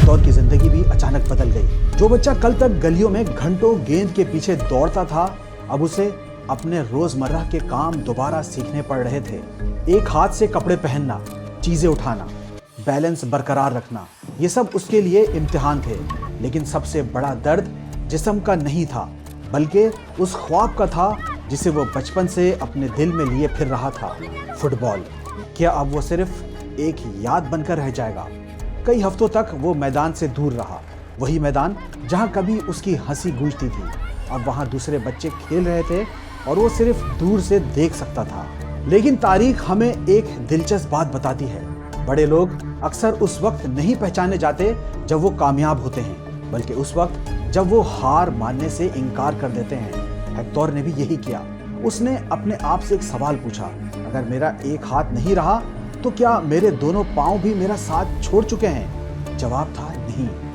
Hectare की जिंदगी भी अचानक बदल गई। जो बच्चा कल तक गलियों में घंटों गेंद के पीछे दौड़ता था, अब उसे अपने रोजमर्रा के काम दोबारा सीखने पड़ रहे थे। एक हाथ से कपड़े पहनना, चीजें उठाना, बैलेंस बरकरार रखना, ये सब उसके लिए इम्तिहान थे। लेकिन सबसे बड़ा दर्द जिस्म का नहीं था, बल्कि उस ख्वाब का था जिसे वो बचपन से अपने दिल में लिए फिर रहा था, फुटबॉल। क्या अब वो सिर्फ एक याद बनकर रह जाएगा? कई हफ्तों तक वो मैदान से दूर रहा, वही मैदान जहां कभी उसकी हंसी गूंजती थी। अब वहां दूसरे बच्चे खेल रहे थे और वो सिर्फ दूर से देख सकता था। लेकिन तारीख हमें एक दिलचस्प बात बताती है, बड़े लोग अक्सर उस वक्त नहीं पहचाने जाते जब वो कामयाब होते हैं, बल्कि उस वक्त जब वो हार मानने से इनकार कर देते हैं। हेक्टोर ने भी यही किया। उसने अपने आप से एक सवाल पूछा, अगर मेरा एक हाथ नहीं रहा तो क्या मेरे दोनों पांव भी मेरा साथ छोड़ चुके हैं? जवाब था नहीं।